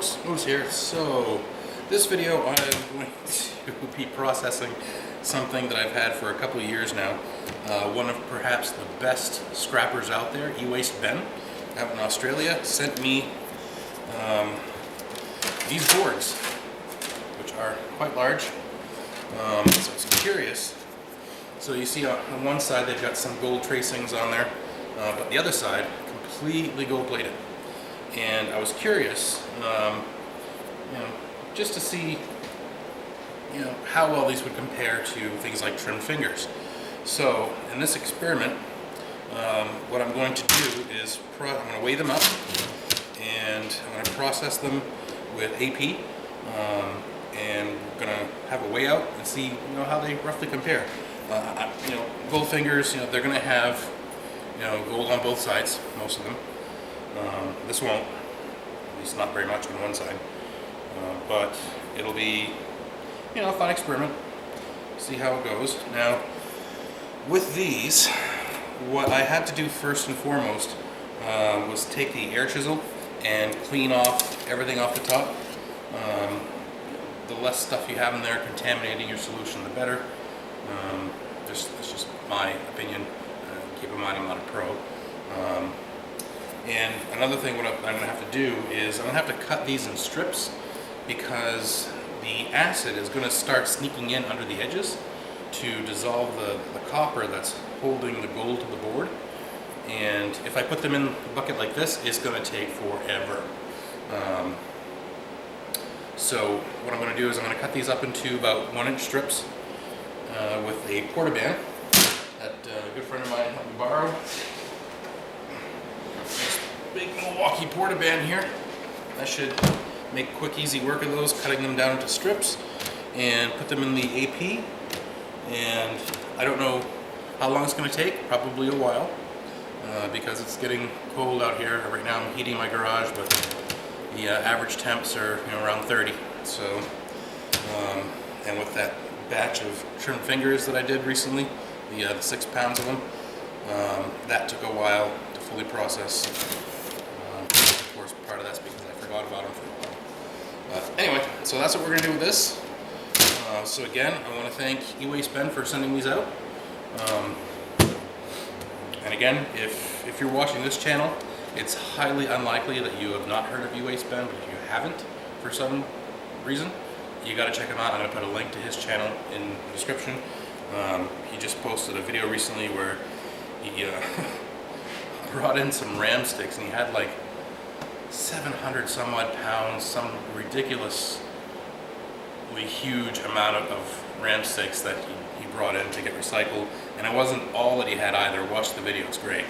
folks, Moose here. So this video I'm going to be processing something that I've had for a couple of years now. One of perhaps the best scrappers out there, EWASTE out in Australia, sent me these boards, which are quite large. So I was curious. So you see on one side they've got some gold tracings on there, but the other side completely gold plated. And I was curious, just to see, how well these would compare to things like trimmed fingers. So in this experiment, what I'm going to do is I'm going to weigh them up, and I'm going to process them with AP, and we're going to have a weigh out and see, how they roughly compare. Gold fingers, they're going to have, gold on both sides, most of them. This won't, at least not very much on one side, but it'll be, a fun experiment, see how it goes. Now, with these, what I had to do first and foremost was take the air chisel and clean off everything off the top. The less stuff you have in there contaminating your solution, the better. That's just my opinion. Keep in mind I'm not a pro. And another thing what I'm going to have to do is I'm going to have to cut these in strips, because the acid is going to start sneaking in under the edges to dissolve the copper that's holding the gold to the board. And if I put them in a bucket like this, it's going to take forever. So what I'm going to do is I'm going to cut these up into about 1-inch strips with a portaband that a good friend of mine helped me borrow. This big Milwaukee portaband here. I should make quick, easy work of those, cutting them down into strips and put them in the AP. And I don't know how long it's going to take, probably a while, because it's getting cold out here. Right now I'm heating my garage, but the average temps are around 30. So, and with that batch of trimmed fingers that I did recently, the 6 pounds of them, that took a while to fully process. Of course, part of that's because I forgot about them for a while. Anyway, so that's what we're going to do with this. So again, I want to thank EWASTE for sending these out. And again, if you're watching this channel, it's highly unlikely that you have not heard of EWASTE, but if you haven't for some reason, you got to check him out. I'm going to put a link to his channel in the description. He just posted a video recently where he brought in some ram sticks, and he had like 700 some odd pounds, some ridiculously huge amount of ram sticks that he brought in to get recycled. And it wasn't all that he had either. Watch the video, it's great.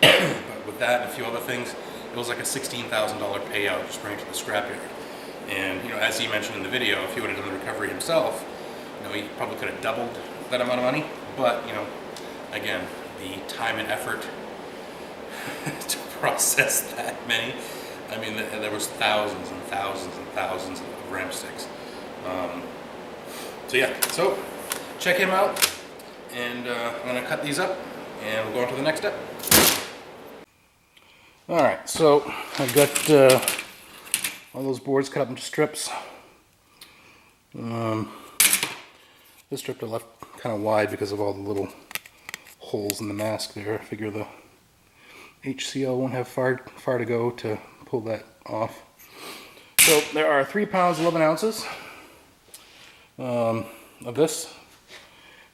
But with that and a few other things, it was like a $16,000 payout just bringing it to the scrapyard. And as he mentioned in the video, if he would have done the recovery himself, he probably could have doubled that amount of money. But again, the time and effort to process that many, I mean, there was thousands and thousands and thousands of ram sticks. So yeah, so check him out, and I'm going to cut these up and we'll go on to the next step. Alright, so I've got all those boards cut up into strips. This strip I left kind of wide because of all the little holes in the mask there. I figure the HCl won't have far to go to pull that off. So there are 3 pounds 11 ounces of this.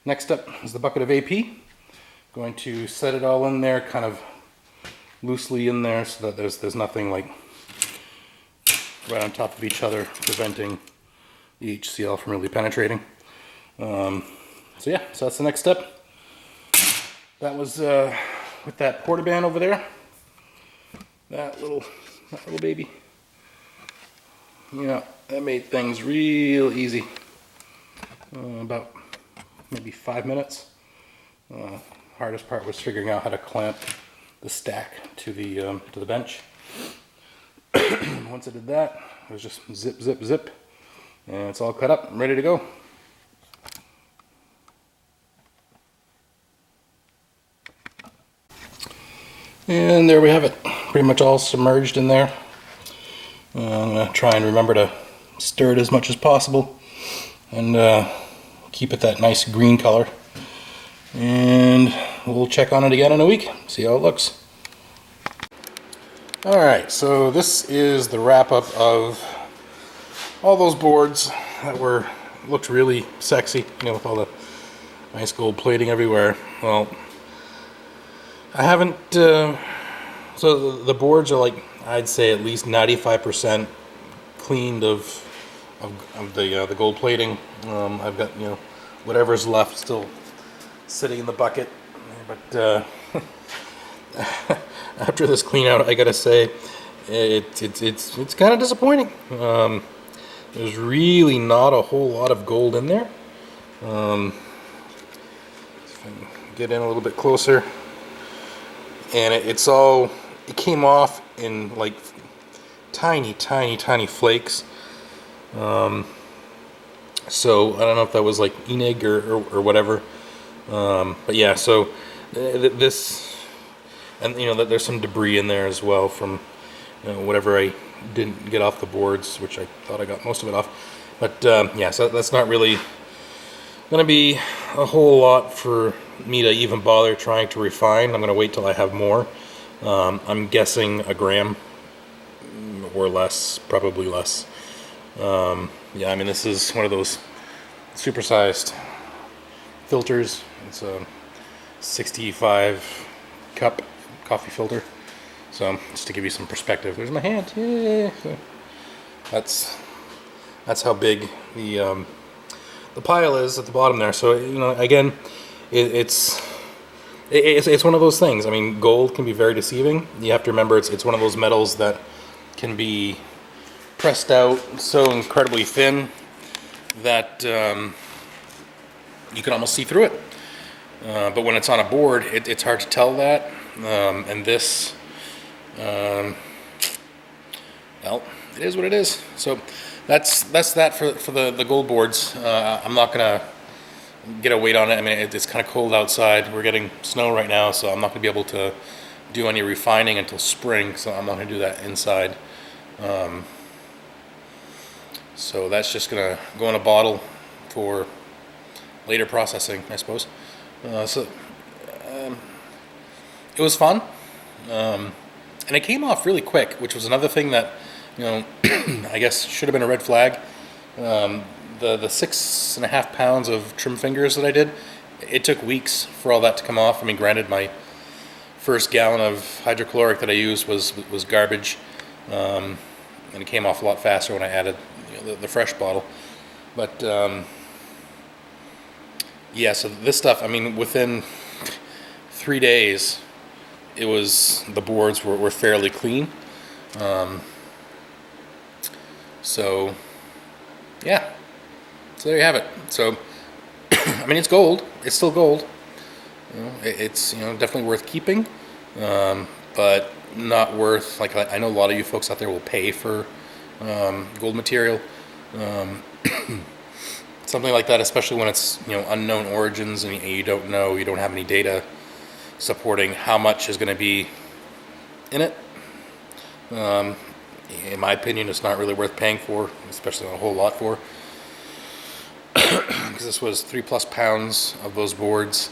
Next up is the bucket of AP. Going to set it all in there, kind of loosely in there, so that there's nothing like right on top of each other, preventing the HCl from really penetrating. So yeah, so that's the next step. That was with that portaband over there. That little baby. That made things real easy. About maybe 5 minutes. Hardest part was figuring out how to clamp the stack to the bench. Once I did that, it was just zip, zip, zip, and it's all cut up and ready to go. And there we have it, pretty much all submerged in there. I'm going to try and remember to stir it as much as possible and keep it that nice green color. And we'll check on it again in a week, see how it looks. Alright, so this is the wrap-up of all those boards that looked really sexy, you know, with all the nice gold plating everywhere. Well, I haven't, so the boards are like, I'd say at least 95% cleaned of the gold plating. I've got, you know, whatever's left still sitting in the bucket, but after this clean out, I gotta say, it's kind of disappointing. There's really not a whole lot of gold in there. If I can get in a little bit closer, and it came off in like tiny flakes. So I don't know if that was like enig or whatever. But yeah, so this, and you know, there's some debris in there as well from, you know, whatever I didn't get off the boards, which I thought I got most of it off. But yeah, so that's not really gonna be a whole lot for me to even bother trying to refine. I'm gonna wait till I have more. I'm guessing a gram or less, probably less. Yeah, I mean, this is one of those supersized filters. It's a 65 cup coffee filter. So just to give you some perspective, there's my hand. Yeah. That's how big the pile is at the bottom there. So, you know, again, it's one of those things. I mean, gold can be very deceiving. You have to remember it's one of those metals that can be pressed out so incredibly thin that you can almost see through it. But when it's on a board, it's hard to tell that. And this, well, it is what it is. So that's that for the gold boards. I'm not gonna get a weight on it. I mean, it's kind of cold outside. We're getting snow right now, so I'm not gonna be able to do any refining until spring. So I'm not gonna do that inside. So that's just gonna go in a bottle for later processing, I suppose. So it was fun, and it came off really quick, which was another thing that, you know, I guess should have been a red flag. The 6.5 pounds of trim fingers that I did, it took weeks for all that to come off. I mean, granted, my first gallon of hydrochloric that I used was garbage, and it came off a lot faster when I added, you know, the fresh bottle. But yeah, so this stuff, I mean, within 3 days, the boards were fairly clean. So yeah, so there you have it. So I mean, it's gold. It's still gold. You know, it's, you know, definitely worth keeping, but not worth, like, I know a lot of you folks out there will pay for gold material. Something like that, especially when it's, you know, unknown origins and you don't have any data supporting how much is going to be in it. In my opinion, it's not really worth paying for, especially a whole lot for, because this was 3+ pounds of those boards,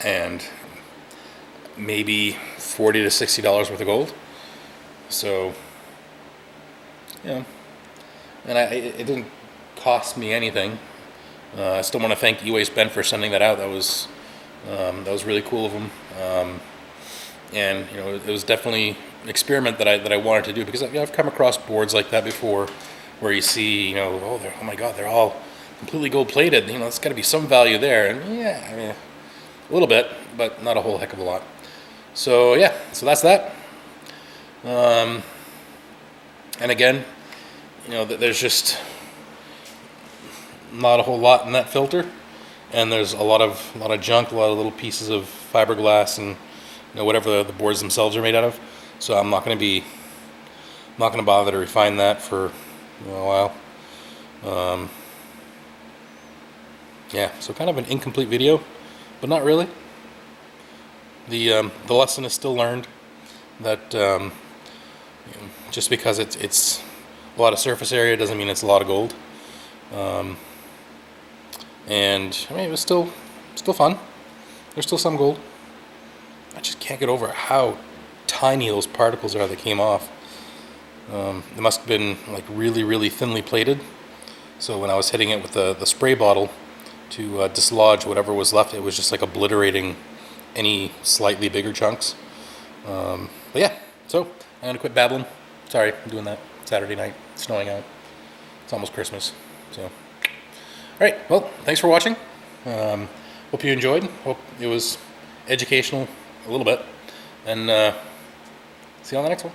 and maybe $40 to $60 worth of gold. So, you know, and it didn't cost me anything. I still want to thank EWASTE for sending that out. That was really cool of them. And, you know, it was definitely an experiment that I wanted to do, because I've come across boards like that before, where you see, you know, oh my God, they're all completely gold plated. You know, there's got to be some value there. And yeah, I mean, a little bit, but not a whole heck of a lot. So yeah, so that's that. And again, you know, there's just not a whole lot in that filter, and there's a lot of junk, a lot of little pieces of fiberglass, and, you know, whatever the boards themselves are made out of. So I'm not going to bother to refine that for, you know, a while. Yeah, so kind of an incomplete video, but not really. The lesson is still learned that Just because it's a lot of surface area doesn't mean it's a lot of gold. And I mean, it was still fun. There's still some gold. I just can't get over how tiny those particles are that came off. It must have been like really thinly plated. So when I was hitting it with the spray bottle to dislodge whatever was left, it was just like obliterating any slightly bigger chunks. But yeah, so I'm gonna quit babbling. Sorry, I'm doing that Saturday night. It's snowing out. It's almost Christmas. So, all right. Well, thanks for watching. Hope you enjoyed. Hope it was educational a little bit. And see you on the next one.